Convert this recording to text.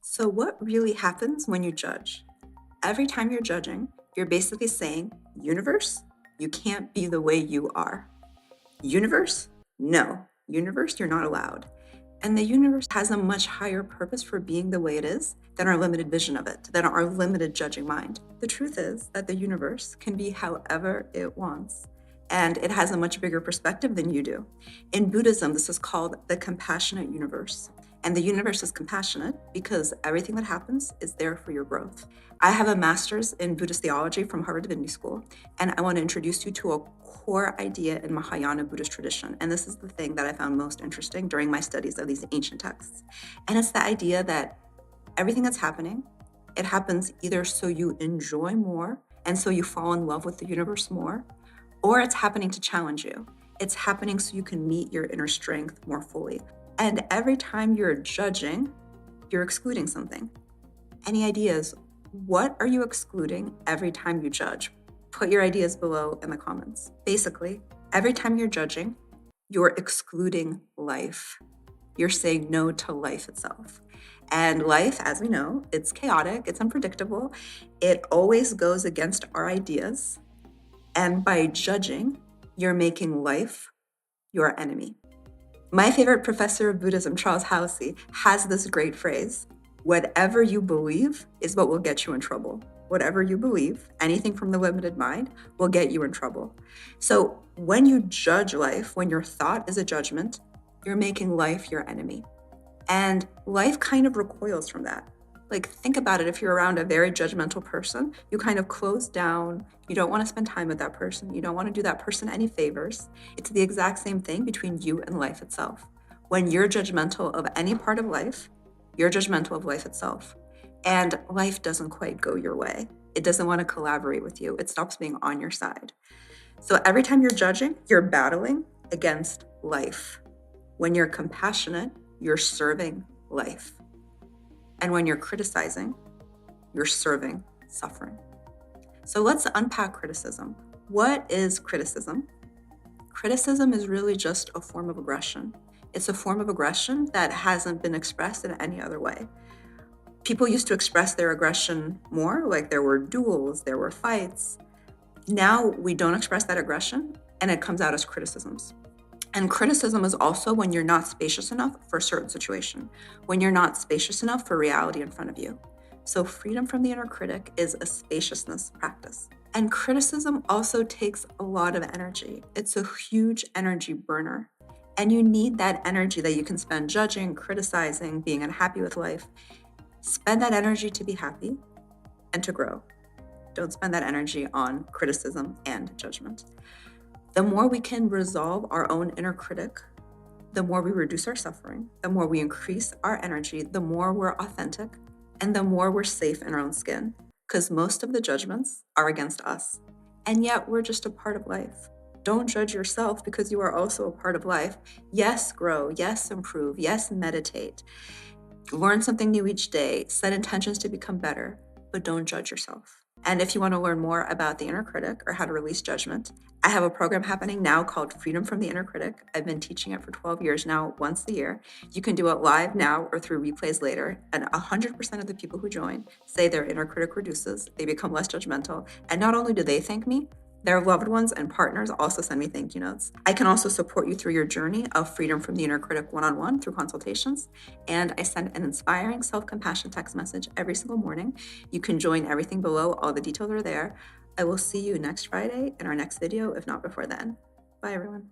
So, what really happens when you judge? Every time you're judging, you're basically saying, Universe, you can't be the way you are. Universe, no. Universe, you're not allowed. And the universe has a much higher purpose for being the way it is than our limited vision of it, than our limited judging mind. The truth is that the universe can be however it wants, and it has a much bigger perspective than you do. In Buddhism, this is called the compassionate universe. And the universe is compassionate because everything that happens is there for your growth. I have a master's in Buddhist theology from Harvard Divinity School, and I want to introduce you to a core idea in Mahayana Buddhist tradition. And this is the thing that I found most interesting during my studies of these ancient texts. And it's the idea that everything that's happening, it happens either so you enjoy more and so you fall in love with the universe more, or it's happening to challenge you. It's happening so you can meet your inner strength more fully. And every time you're judging, you're excluding something. Any ideas? What are you excluding every time you judge? Put your ideas below in the comments. Basically, every time you're judging, you're excluding life. You're saying no to life itself. And life, as we know, it's chaotic, it's unpredictable. It always goes against our ideas. And by judging, you're making life your enemy. My favorite professor of Buddhism, Charles Halsey, has this great phrase: whatever you believe is what will get you in trouble. Whatever you believe, anything from the limited mind, will get you in trouble. So when you judge life, when your thought is a judgment, you're making life your enemy. And life kind of recoils from that. Like, think about it. If you're around a very judgmental person, you kind of close down. You don't want to spend time with that person. You don't want to do that person any favors. It's the exact same thing between you and life itself. When you're judgmental of any part of life, you're judgmental of life itself. And life doesn't quite go your way. It doesn't want to collaborate with you. It stops being on your side. So every time you're judging, you're battling against life. When you're compassionate, you're serving life. And when you're criticizing, you're serving suffering. So let's unpack criticism. What is criticism? Criticism is really just a form of aggression. It's a form of aggression that hasn't been expressed in any other way. People used to express their aggression more, like there were duels, there were fights. Now we don't express that aggression, and it comes out as criticisms. And criticism is also when you're not spacious enough for a certain situation, when you're not spacious enough for reality in front of you. So freedom from the inner critic is a spaciousness practice. And criticism also takes a lot of energy. It's a huge energy burner. And you need that energy that you can spend judging, criticizing, being unhappy with life. Spend that energy to be happy and to grow. Don't spend that energy on criticism and judgment. The more we can resolve our own inner critic, the more we reduce our suffering, the more we increase our energy, the more we're authentic, and the more we're safe in our own skin. Because most of the judgments are against us. And yet we're just a part of life. Don't judge yourself because you are also a part of life. Yes, grow. Yes, improve. Yes, meditate. Learn something new each day. Set intentions to become better, but don't judge yourself. And if you want to learn more about the inner critic or how to release judgment, I have a program happening now called Freedom from the Inner Critic. I've been teaching it for 12 years now, once a year. You can do it live now or through replays later. And 100% of the people who join say their inner critic reduces, they become less judgmental. And not only do they thank me, their loved ones and partners also send me thank you notes. I can also support you through your journey of freedom from the inner critic one-on-one through consultations. And I send an inspiring self-compassion text message every single morning. You can join everything below. All the details are there. I will see you next Friday in our next video, if not before then. Bye, everyone.